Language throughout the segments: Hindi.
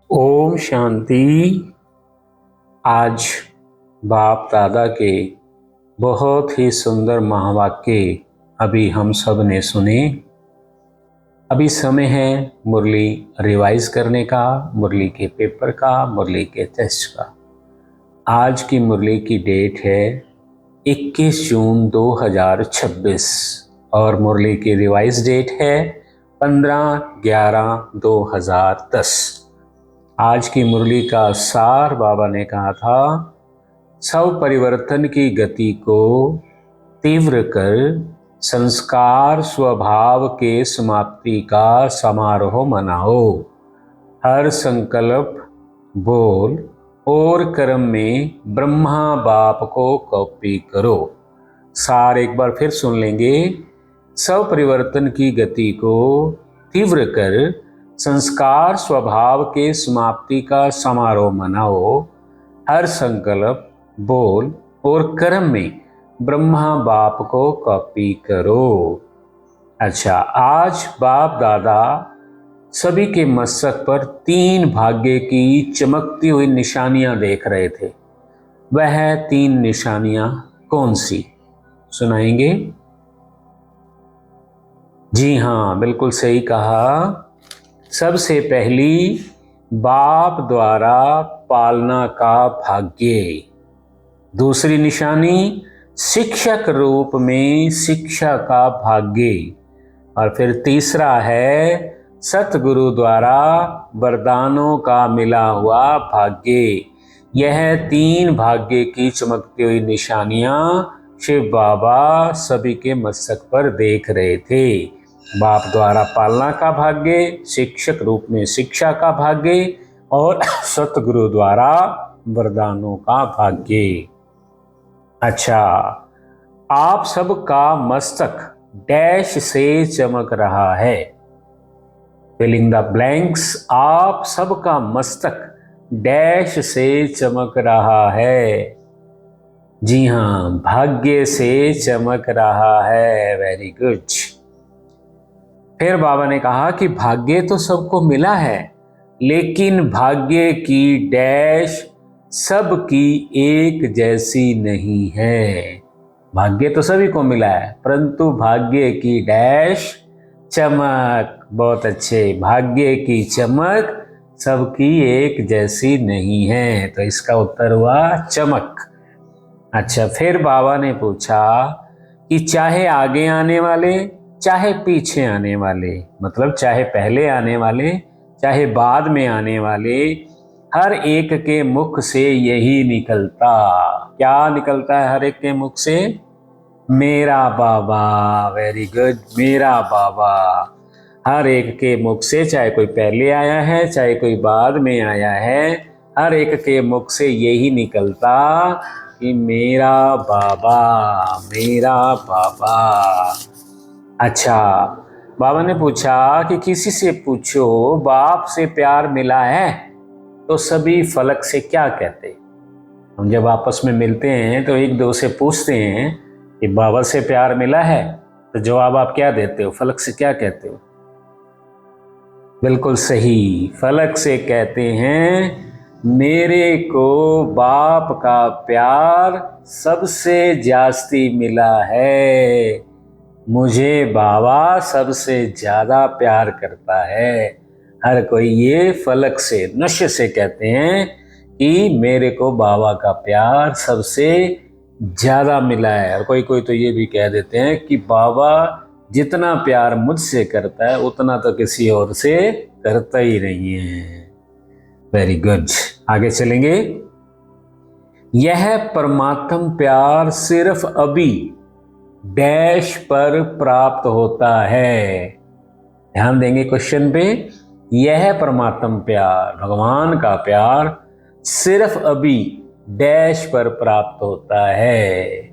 ओम शांति। आज बाप दादा के बहुत ही सुंदर महावाक्य अभी हम सब ने सुने। अभी समय है मुरली रिवाइज करने का, मुरली के पेपर का, मुरली के टेस्ट का। आज की मुरली की डेट है 21 जून 2026 और मुरली की रिवाइज डेट है 15/11/2010। आज की मुरली का सार बाबा ने कहा था, सब परिवर्तन की गति को तीव्र कर संस्कार स्वभाव के समाप्ति का समारोह मनाओ। हर संकल्प, बोल और कर्म में ब्रह्मा बाप को कॉपी करो। सार एक बार फिर सुन लेंगे। सब परिवर्तन की गति को तीव्र कर संस्कार स्वभाव के समाप्ति का समारोह मनाओ। हर संकल्प, बोल और कर्म में ब्रह्मा बाप को कॉपी करो। अच्छा, आज बाप दादा सभी के मस्तक पर 3 भाग्य की चमकती हुई निशानियां देख रहे थे। वह 3 निशानियां कौन सी सुनाएंगे? जी हाँ, बिल्कुल सही कहा। सबसे पहली, बाप द्वारा पालना का भाग्य। दूसरी निशानी, शिक्षक रूप में शिक्षा का भाग्य। और फिर तीसरा है सतगुरु द्वारा वरदानों का मिला हुआ भाग्य। यह 3 भाग्य की चमकती हुई निशानियां शिव बाबा सभी के मस्तक पर देख रहे थे। बाप द्वारा पालना का भाग्य, शिक्षक रूप में शिक्षा का भाग्य और सतगुरु द्वारा वरदानों का भाग्य। अच्छा, आप सबका मस्तक डैश से चमक रहा है। Filling the blanks. आप सबका मस्तक डैश से चमक रहा है। जी हाँ, भाग्य से चमक रहा है। Very good. फिर बाबा ने कहा कि भाग्य तो सबको मिला है, लेकिन भाग्य की डैश सबकी एक जैसी नहीं है। भाग्य तो सभी को मिला है, परंतु भाग्य की डैश चमक, बहुत अच्छे, भाग्य की चमक सबकी एक जैसी नहीं है। तो इसका उत्तर हुआ चमक। अच्छा, फिर बाबा ने पूछा कि चाहे आगे आने वाले, चाहे पीछे आने वाले, मतलब चाहे पहले आने वाले, चाहे बाद में आने वाले, हर एक के मुख से यही निकलता। क्या निकलता है हर एक के मुख से? मेरा बाबा। वेरी गुड, मेरा बाबा। हर एक के मुख से, चाहे कोई पहले आया है, चाहे कोई बाद में आया है, हर एक के मुख से यही निकलता कि मेरा बाबा, मेरा बाबा। अच्छा, बाबा ने पूछा कि किसी से पूछो बाप से प्यार मिला है, तो सभी फलक से क्या कहते? हम जब आपस में मिलते हैं तो एक दो से पूछते हैं कि बाबा से प्यार मिला है, तो जवाब आप क्या देते हो? फलक से क्या कहते हो? बिल्कुल सही, फलक से कहते हैं मेरे को बाप का प्यार सबसे जास्ती मिला है। मुझे बाबा सबसे ज्यादा प्यार करता है। हर कोई ये फलक से, नशे से कहते हैं कि मेरे को बाबा का प्यार सबसे ज्यादा मिला है। और कोई कोई तो ये भी कह देते हैं कि बाबा जितना प्यार मुझसे करता है उतना तो किसी और से करता ही नहीं है। वेरी गुड, आगे चलेंगे। यह परमात्म प्यार सिर्फ अभी डैश पर प्राप्त होता है। ध्यान देंगे क्वेश्चन पे। यह परमात्म प्यार, भगवान का प्यार सिर्फ अभी डैश पर प्राप्त होता है।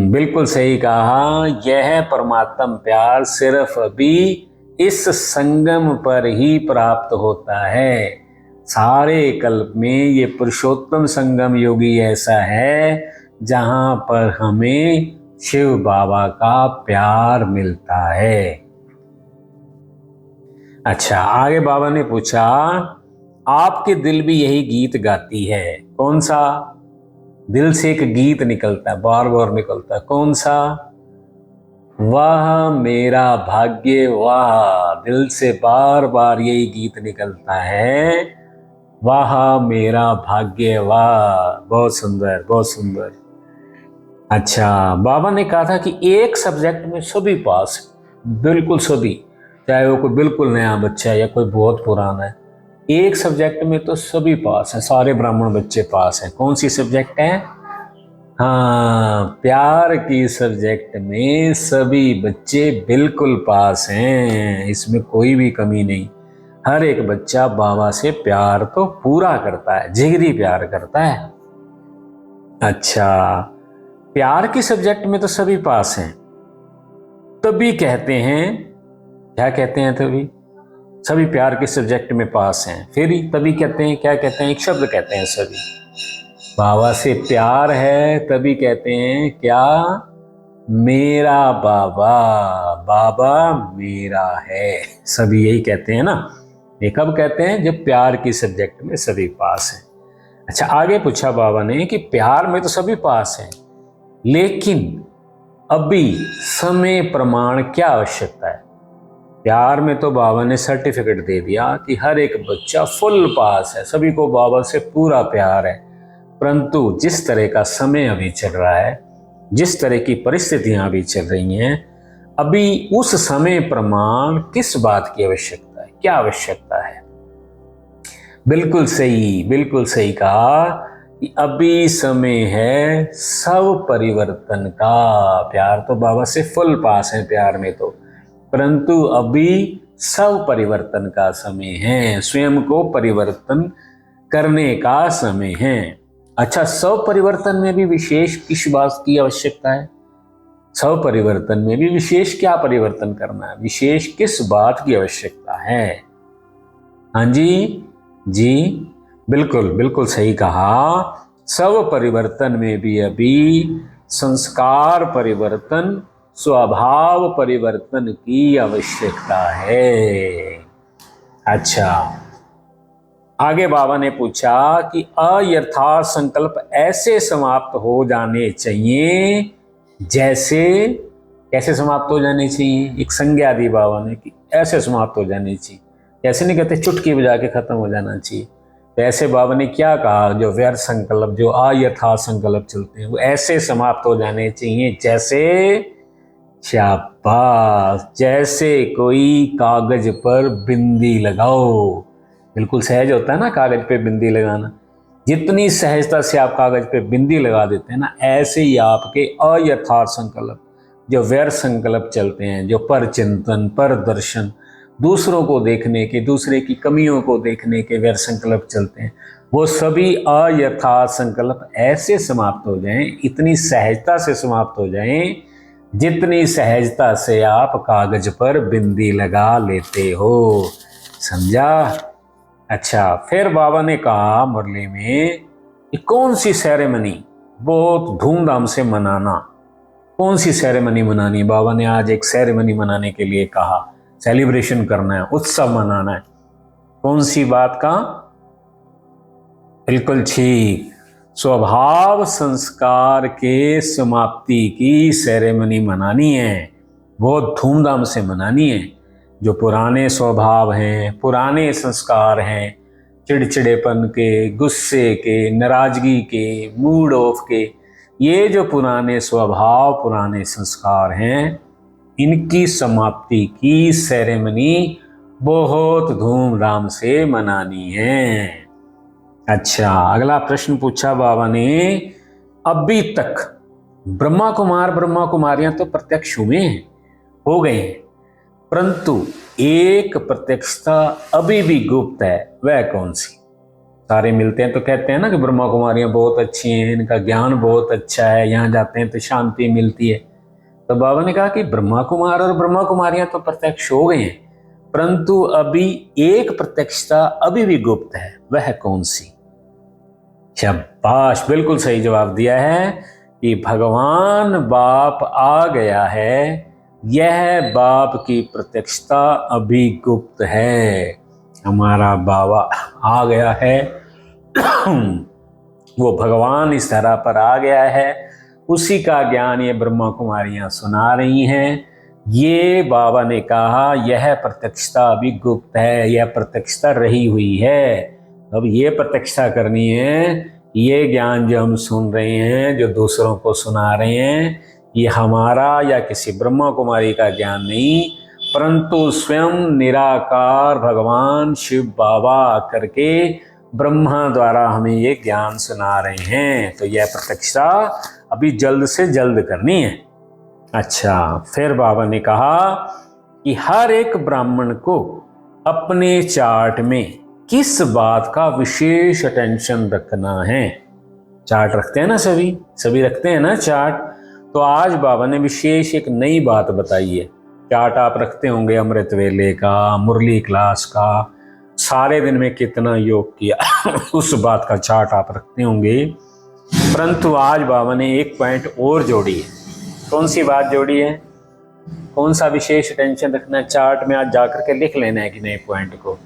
बिल्कुल सही कहा। यह परमात्म प्यार सिर्फ अभी इस संगम पर ही प्राप्त होता है। सारे कल्प में ये पुरुषोत्तम संगम योगी ऐसा है जहां पर हमें शिव बाबा का प्यार मिलता है। अच्छा, आगे बाबा ने पूछा, आपके दिल भी यही गीत गाती है, कौन सा? दिल से एक गीत निकलता है, बार बार निकलता है, कौन सा? वाह मेरा भाग्य वाह, दिल से बार बार यही गीत निकलता है, वाह मेरा भाग्य वाह। बहुत सुंदर, बहुत सुंदर। अच्छा, बाबा ने कहा था कि एक सब्जेक्ट में सभी पास है, बिल्कुल सभी, चाहे वो कोई बिल्कुल नया बच्चा है या कोई बहुत पुराना है, एक सब्जेक्ट में तो सभी पास है, सारे ब्राह्मण बच्चे पास हैं। कौन सी सब्जेक्ट है? हाँ, प्यार की सब्जेक्ट में सभी बच्चे बिल्कुल पास हैं, इसमें कोई भी कमी नहीं। हर एक बच्चा बाबा से प्यार तो पूरा करता है, जिगरी प्यार करता है। अच्छा, प्यार की सब्जेक्ट में तो सभी पास हैं, तभी कहते हैं, क्या कहते हैं? तभी सभी प्यार के सब्जेक्ट में पास हैं, फिर तभी कहते हैं, क्या कहते हैं? एक शब्द कहते हैं, सभी। बाबा से प्यार है तभी कहते हैं क्या? मेरा बाबा, बाबा मेरा है, सभी यही कहते हैं ना। ये कब कहते हैं? जब प्यार की सब्जेक्ट में सभी पास हैं। अच्छा, आगे पूछा बाबा ने कि प्यार में तो सभी पास हैं, लेकिन अभी समय प्रमाण क्या आवश्यकता है? प्यार में तो बाबा ने सर्टिफिकेट दे दिया कि हर एक बच्चा फुल पास है, सभी को बाबा से पूरा प्यार है, परंतु जिस तरह का समय अभी चल रहा है, जिस तरह की परिस्थितियां अभी चल रही हैं, अभी उस समय प्रमाण किस बात की आवश्यकता है, क्या आवश्यकता है? बिल्कुल सही, बिल्कुल सही कहा कि अभी समय है सब परिवर्तन का। प्यार तो बाबा से फुल पास है प्यार में तो, परंतु अभी सब परिवर्तन का समय है, स्वयं को परिवर्तन करने का समय है। अच्छा, सब परिवर्तन में भी विशेष किस बात की आवश्यकता है? सब परिवर्तन में भी विशेष क्या परिवर्तन करना है, विशेष किस बात की आवश्यकता है? हाँ जी, बिल्कुल बिल्कुल सही कहा। सब परिवर्तन में भी अभी संस्कार परिवर्तन, स्वभाव परिवर्तन की आवश्यकता है। अच्छा, आगे बाबा ने पूछा कि अयथार्थ संकल्प ऐसे समाप्त हो जाने चाहिए जैसे, कैसे समाप्त हो जाने चाहिए? एक संज्ञा दी बाबा ने कि ऐसे समाप्त हो जाने चाहिए, ऐसे नहीं कहते चुटकी बजा के खत्म हो जाना चाहिए। तो ऐसे बाबा ने क्या कहा? जो व्यर्थ संकल्प, जो अयथार्थ संकल्प चलते हैं, वो ऐसे समाप्त हो जाने चाहिए जैसे, शाबाश, जैसे कोई कागज पर बिंदी लगाओ। बिल्कुल सहज होता है ना कागज पे बिंदी लगाना, जितनी सहजता से आप कागज पे बिंदी लगा देते हैं ना, ऐसे ही आपके अयथार्थ संकल्प, जो व्यर्थ संकल्प चलते हैं, जो पर चिंतन, पर दर्शन, दूसरों को देखने के, दूसरे की कमियों को देखने के व्यर्थ संकल्प चलते हैं, वो सभी अयथार्थ संकल्प ऐसे समाप्त हो जाएं, इतनी सहजता से समाप्त हो जाएं जितनी सहजता से आप कागज पर बिंदी लगा लेते हो। समझा? अच्छा, फिर बाबा ने कहा मुरली में कि कौन सी सेरेमनी बहुत धूमधाम से मनाना, कौन सी सेरेमनी मनानी? बाबा ने आज एक सेरेमनी मनाने के लिए कहा, सेलिब्रेशन करना है, उत्सव मनाना है। कौन सी बात का? बिल्कुल ठीक, स्वभाव संस्कार के समाप्ति की सेरेमनी मनानी है, बहुत धूमधाम से मनानी है। जो पुराने स्वभाव हैं, पुराने संस्कार हैं, चिड़चिड़ेपन के, गुस्से के, नाराजगी के, मूड ऑफ के, ये जो पुराने स्वभाव, पुराने संस्कार हैं, इनकी समाप्ति की सेरेमनी बहुत धूमधाम से मनानी है। अच्छा, अगला प्रश्न पूछा बाबा ने, अभी तक ब्रह्मा कुमार, ब्रह्मा कुमारियां तो प्रत्यक्ष हुए हैं, हो गए हैं, परंतु एक प्रत्यक्षता अभी भी गुप्त है, वह कौन सी? सारे मिलते हैं तो कहते हैं ना कि ब्रह्मा कुमारियां बहुत अच्छी हैं, इनका ज्ञान बहुत अच्छा है, यहाँ जाते हैं तो शांति मिलती है। तो बाबा ने कहा कि ब्रह्मा कुमार और ब्रह्मा कुमारियां तो प्रत्यक्ष हो गए हैं, परंतु अभी एक प्रत्यक्षता अभी भी गुप्त है, वह कौन सी? शाबाश, बिल्कुल सही जवाब दिया है कि भगवान बाप आ गया है, यह बाप की प्रत्यक्षता अभी गुप्त है। हमारा बाबा आ गया है, वो भगवान इस धरा पर आ गया है, उसी का ज्ञान ये ब्रह्मा कुमारियां सुना रही हैं। ये बाबा ने कहा यह प्रत्यक्षता अभी गुप्त है, यह प्रत्यक्षता रही हुई है। अब ये प्रत्यक्षता करनी है। ये ज्ञान जो हम सुन रहे हैं, जो दूसरों को सुना रहे हैं, ये हमारा या किसी ब्रह्मा कुमारी का ज्ञान नहीं, परंतु स्वयं निराकार भगवान शिव बाबा करके ब्रह्मा द्वारा हमें ये ज्ञान सुना रहे हैं। तो यह प्रत्यक्षता अभी जल्द से जल्द करनी है। अच्छा, फिर बाबा ने कहा कि हर एक ब्राह्मण को अपने चार्ट में किस बात का विशेष अटेंशन रखना है। चार्ट रखते हैं ना, सभी रखते हैं ना चार्ट। तो आज बाबा ने विशेष एक नई बात बताई है। चार्ट आप रखते होंगे अमृत वेले का, मुरली क्लास का, सारे दिन में कितना योग किया उस बात का चार्ट आप रखते होंगे। परंतु आज बाबा ने एक पॉइंट और जोड़ी है। कौन सी बात जोड़ी है? कौन सा विशेष अटेंशन रखना है चार्ट में? आज जाकर के लिख लेना है कि नए पॉइंट को।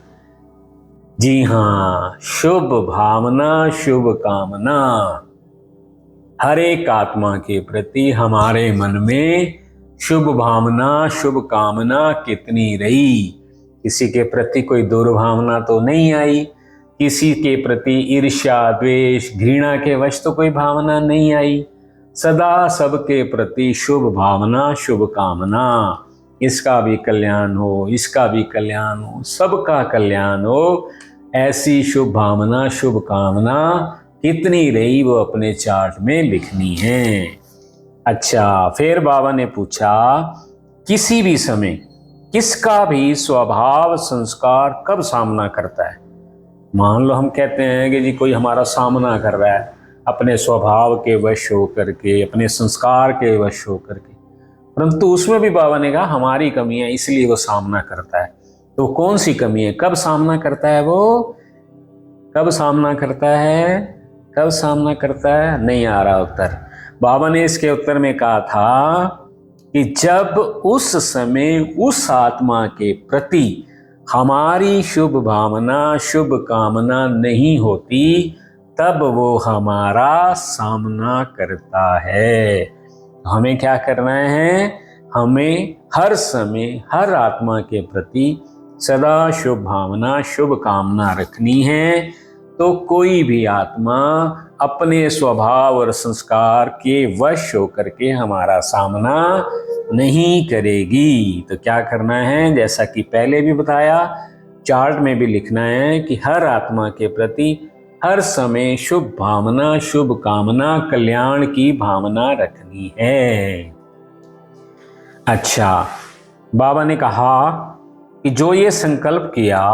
जी हाँ, शुभ भावना, शुभ कामना। हर एक आत्मा के प्रति हमारे मन में शुभ भावना, शुभ कामना कितनी रही? किसी के प्रति कोई दुर्भावना तो नहीं आई, किसी के प्रति ईर्ष्या, द्वेष, घृणा के वश तो कोई भावना नहीं आई। सदा सबके प्रति शुभ भावना, शुभ कामना। इसका भी कल्याण हो, इसका भी कल्याण हो, सबका कल्याण हो, ऐसी शुभ भावना, शुभ कामना कितनी रही वो अपने चार्ट में लिखनी है। अच्छा, फिर बाबा ने पूछा किसी भी समय किसका भी स्वभाव संस्कार कब सामना करता है? मान लो हम कहते हैं कि जी कोई हमारा सामना कर रहा है अपने स्वभाव के वश होकर के, अपने संस्कार के वश होकर के, परंतु उसमें भी बाबा ने कहा हमारी कमी है, इसलिए वो सामना करता है। तो कौन सी कमी है? कब सामना करता है वो? कब सामना करता है? कब सामना करता है? नहीं आ रहा उत्तर। बाबा ने इसके उत्तर में कहा था कि जब उस समय उस आत्मा के प्रति हमारी शुभ भावना, शुभ कामना नहीं होती, तब वो हमारा सामना करता है। हमें क्या करना है? हमें हर समय हर आत्मा के प्रति सदा शुभ भावना, शुभ कामना रखनी है। तो कोई भी आत्मा अपने स्वभाव और संस्कार के वश होकर के हमारा सामना नहीं करेगी। तो क्या करना है? जैसा कि पहले भी बताया, चार्ट में भी लिखना है कि हर आत्मा के प्रति हर समय शुभ भावना, शुभ कामना, कल्याण की भावना रखनी है। अच्छा, बाबा ने कहा कि जो ये संकल्प किया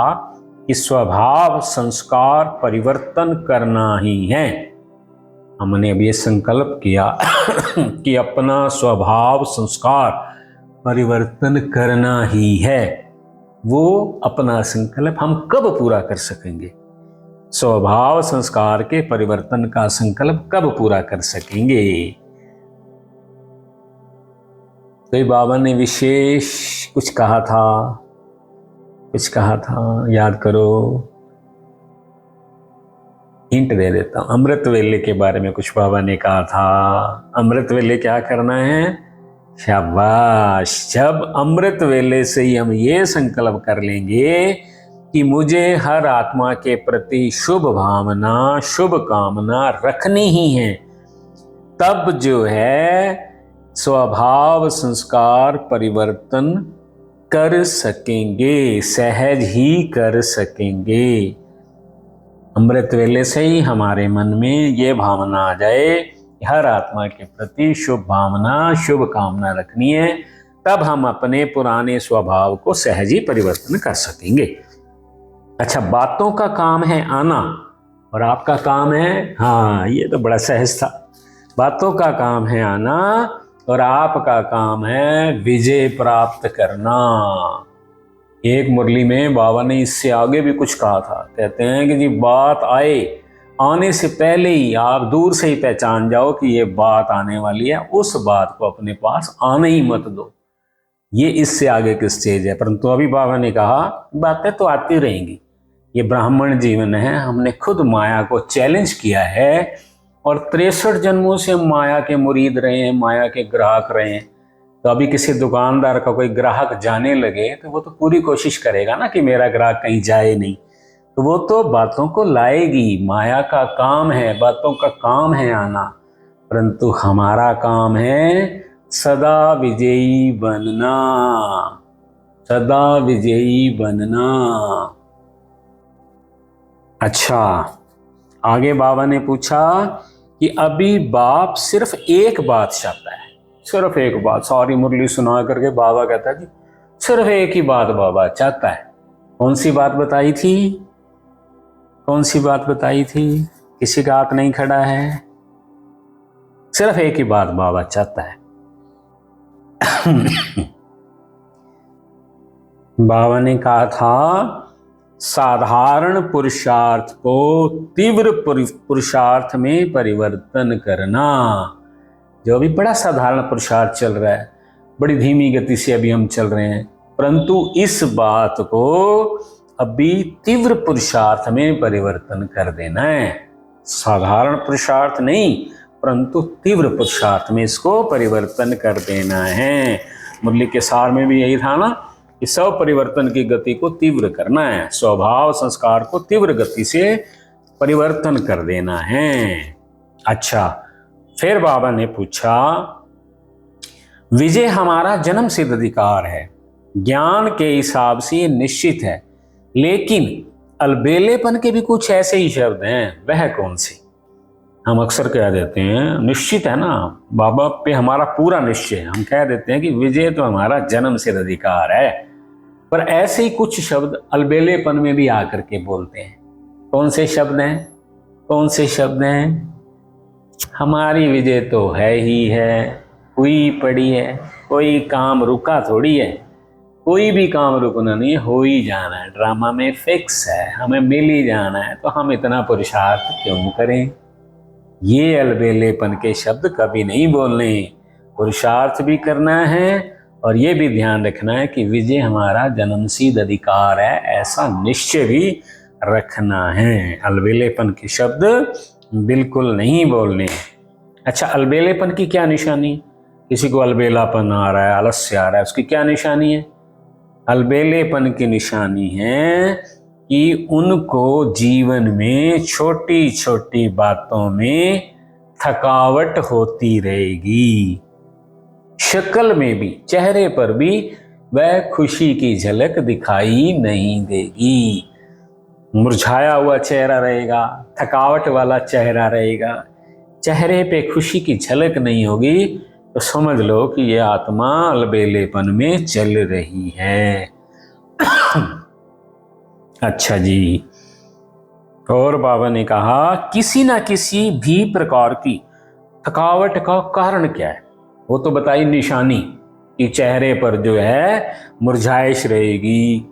कि स्वभाव संस्कार परिवर्तन करना ही है, हमने अब ये संकल्प किया कि अपना स्वभाव संस्कार परिवर्तन करना ही है, वो अपना संकल्प हम कब पूरा कर सकेंगे? स्वभाव संस्कार के परिवर्तन का संकल्प कब पूरा कर सकेंगे? तो बाबा ने विशेष कुछ कहा था, याद करो, हिंट दे देता हूं। अमृत वेले के बारे में कुछ बाबा ने कहा था। अमृत वेले क्या करना है? शाबाश, जब अमृत वेले से ही हम ये संकल्प कर लेंगे कि मुझे हर आत्मा के प्रति शुभ भावना, शुभ कामना रखनी ही है, तब जो है स्वभाव संस्कार परिवर्तन कर सकेंगे, सहज ही कर सकेंगे। अमृत वेले से ही हमारे मन में ये भावना आ जाए कि हर आत्मा के प्रति शुभ भावना, शुभ कामना रखनी है, तब हम अपने पुराने स्वभाव को सहज ही परिवर्तन कर सकेंगे। अच्छा, बातों का काम है आना और आपका काम है, हाँ ये तो बड़ा सहज था, बातों का काम है आना और आपका काम है विजय प्राप्त करना। एक मुरली में बाबा ने इससे आगे भी कुछ कहा था। कहते हैं कि जी बात आए, आने से पहले ही आप दूर से ही पहचान जाओ कि ये बात आने वाली है, उस बात को अपने पास आने ही मत दो। ये इससे आगे की स्टेज है। परंतु अभी बाबा ने कहा बातें तो आती रहेंगी, ये ब्राह्मण जीवन है, हमने खुद माया को चैलेंज किया है और 63 जन्मों से हम माया के मुरीद रहे हैं, माया के ग्राहक रहे हैं। तो अभी किसी दुकानदार का कोई ग्राहक जाने लगे तो वो तो पूरी कोशिश करेगा ना कि मेरा ग्राहक कहीं जाए नहीं, तो वो तो बातों को लाएगी। माया का काम है, बातों का काम है आना, परंतु हमारा काम है सदा विजयी बनना, सदा विजयी बनना। अच्छा, आगे बाबा ने पूछा कि अभी बाप सिर्फ एक बात चाहता है, सिर्फ एक बात। सारी मुरली सुना करके बाबा कहता है जी सिर्फ एक ही बात बाबा चाहता है। कौन सी बात बताई थी? कौन सी बात बताई थी? किसी का हाथ नहीं खड़ा है? सिर्फ एक ही बात बाबा चाहता है। बाबा ने कहा था साधारण पुरुषार्थ को तीव्र पुरुषार्थ में परिवर्तन करना। जो अभी बड़ा साधारण पुरुषार्थ चल रहा है, बड़ी धीमी गति से अभी हम चल रहे हैं, परंतु इस बात को अभी तीव्र पुरुषार्थ में परिवर्तन कर देना है। साधारण पुरुषार्थ नहीं, परंतु तीव्र पुरुषार्थ में इसको परिवर्तन कर देना है। मुरली के सार में भी यही था ना कि स्व परिवर्तन की गति को तीव्र करना है, स्वभाव संस्कार को तीव्र गति से परिवर्तन कर देना है। अच्छा, फिर बाबा ने पूछा विजय हमारा जन्म सिद्ध अधिकार है, ज्ञान के हिसाब से ये निश्चित है, लेकिन अलबेलेपन के भी कुछ ऐसे ही शब्द हैं, वह कौन से? हम अक्सर कह देते हैं निश्चित है ना, बाबा पे हमारा पूरा निश्चय है, हम कह देते हैं कि विजय तो हमारा जन्म सिद्ध अधिकार है, पर ऐसे ही कुछ शब्द अलबेलेपन में भी आकर के बोलते हैं। कौन से शब्द हैं? कौन से शब्द हैं? हमारी विजय तो है ही है, हुई पड़ी है, कोई काम रुका थोड़ी है, कोई भी काम रुकना नहीं है, हो ही जाना है, ड्रामा में फिक्स है, हमें मिल ही जाना है, तो हम इतना पुरुषार्थ क्यों करें? ये अलबेलेपन के शब्द कभी नहीं बोलने, पुरुषार्थ भी करना है और ये भी ध्यान रखना है कि विजय हमारा जन्मसिद्ध अधिकार है, ऐसा निश्चय भी रखना है। अलबेलेपन के शब्द बिल्कुल नहीं बोलने। अच्छा, अलबेलेपन की क्या निशानी? किसी को अलबेलापन आ रहा है, आलस्य आ रहा है, उसकी क्या निशानी है? अलबेलेपन की निशानी है कि उनको जीवन में छोटी छोटी बातों में थकावट होती रहेगी, शक्ल में भी, चेहरे पर भी वह खुशी की झलक दिखाई नहीं देगी। मुरझाया हुआ चेहरा रहेगा, थकावट वाला चेहरा रहेगा, चेहरे पे खुशी की झलक नहीं होगी, तो समझ लो कि यह आत्मा अलबेलेपन में चल रही है। अच्छा जी, और बाबा ने कहा किसी ना किसी भी प्रकार की थकावट का कारण क्या है? वो तो बताई निशानी कि चेहरे पर जो है मुरझाइश रहेगी,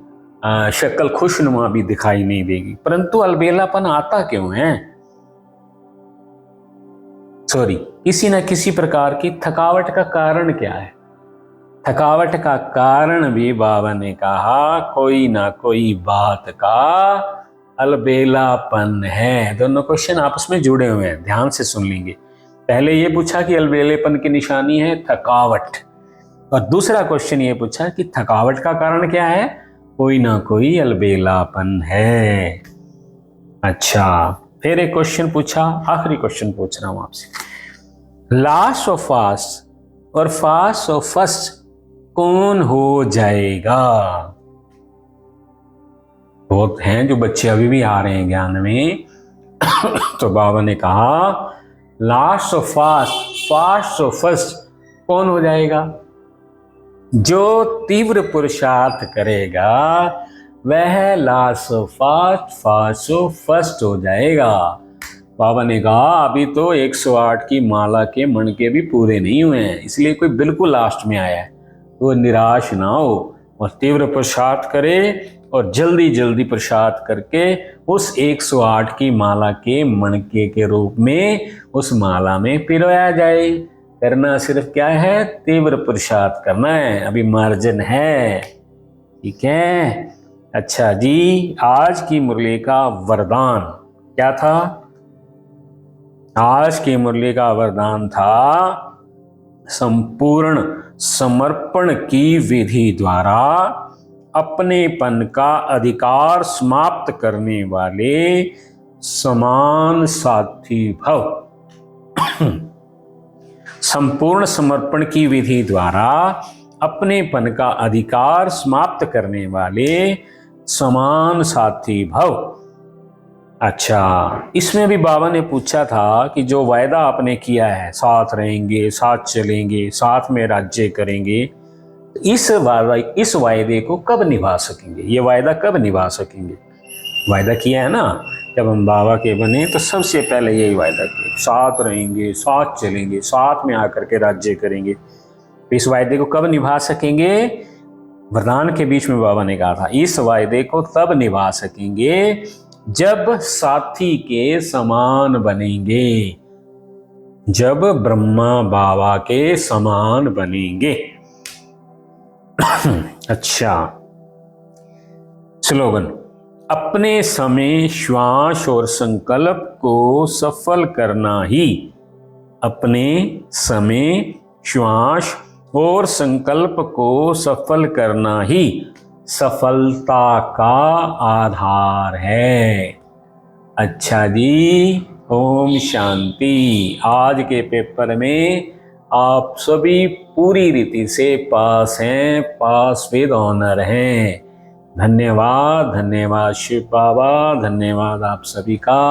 शक्ल खुशनुमा भी दिखाई नहीं देगी, परंतु अलबेलापन आता क्यों है? किसी न किसी प्रकार की थकावट का कारण क्या है? थकावट का कारण भी बाबा ने कहा कोई ना कोई बात का अलबेलापन है। दोनों क्वेश्चन आपस में जुड़े हुए हैं, ध्यान से सुन लेंगे। पहले ये पूछा कि अलबेलेपन की निशानी है थकावट, और दूसरा क्वेश्चन ये पूछा कि थकावट का कारण क्या है? कोई ना कोई अलबेलापन है। अच्छा, फिर एक क्वेश्चन पूछा, आखिरी क्वेश्चन पूछ रहा हूं आपसे, लास्ट और फास्ट और फास्ट और फर्स्ट कौन हो जाएगा? बहुत हैं जो बच्चे अभी भी आ रहे हैं ज्ञान में तो बाबा ने कहा लास्ट और फास्ट, फास्ट और फर्स्ट कौन हो जाएगा? जो तीव्र पुरुषार्थ करेगा वह लास्ट और फास्ट, फास्ट और फर्स्ट हो जाएगा। बाबा ने कहा अभी तो 108 की माला के मन के भी पूरे नहीं हुए हैं, इसलिए कोई बिल्कुल लास्ट में आया है तो निराश ना हो और तीव्र पुरुषार्थ करे और जल्दी जल्दी पुरुषार्थ करके उस 108 की माला के मणके के रूप में उस माला में पिरोया जाए। करना सिर्फ क्या है, तीव्र पुरुषार्थ करना है, अभी मार्जिन है। ठीक है। अच्छा जी, आज की मुरली का वरदान क्या था? आज की मुरली का वरदान था संपूर्ण समर्पण की विधि द्वारा अपनेपन का अधिकार समाप्त करने वाले समान साथी भव। संपूर्ण समर्पण की विधि द्वारा अपनेपन का अधिकार समाप्त करने वाले समान साथी भव। अच्छा, इसमें भी बाबा ने पूछा था कि जो वायदा आपने किया है, साथ रहेंगे, साथ चलेंगे, साथ में राज्य करेंगे, इस वायदे को कब निभा सकेंगे? ये वायदा कब निभा सकेंगे? वायदा किया है ना, जब हम बाबा के बने तो सबसे पहले यही वायदा किया, साथ रहेंगे, साथ चलेंगे, साथ में आकर के राज्य करेंगे। तो इस वायदे को कब निभा सकेंगे? वरदान के बीच में बाबा ने कहा था, इस वायदे को तब निभा सकेंगे जब साथी के समान बनेंगे, जब ब्रह्मा बाबा के समान बनेंगे। अच्छा, स्लोगन, अपने समय, श्वास और संकल्प को सफल करना ही, अपने समय, श्वास और संकल्प को सफल करना ही सफलता का आधार है। अच्छा जी, ओम शांति। आज के पेपर में आप सभी पूरी रीति से पास हैं, पास विद ऑनर हैं। धन्यवाद, धन्यवाद शिव बाबा, धन्यवाद आप सभी का।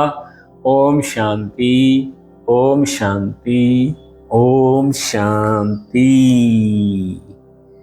ओम शांति, ओम शांति, ओम शांति।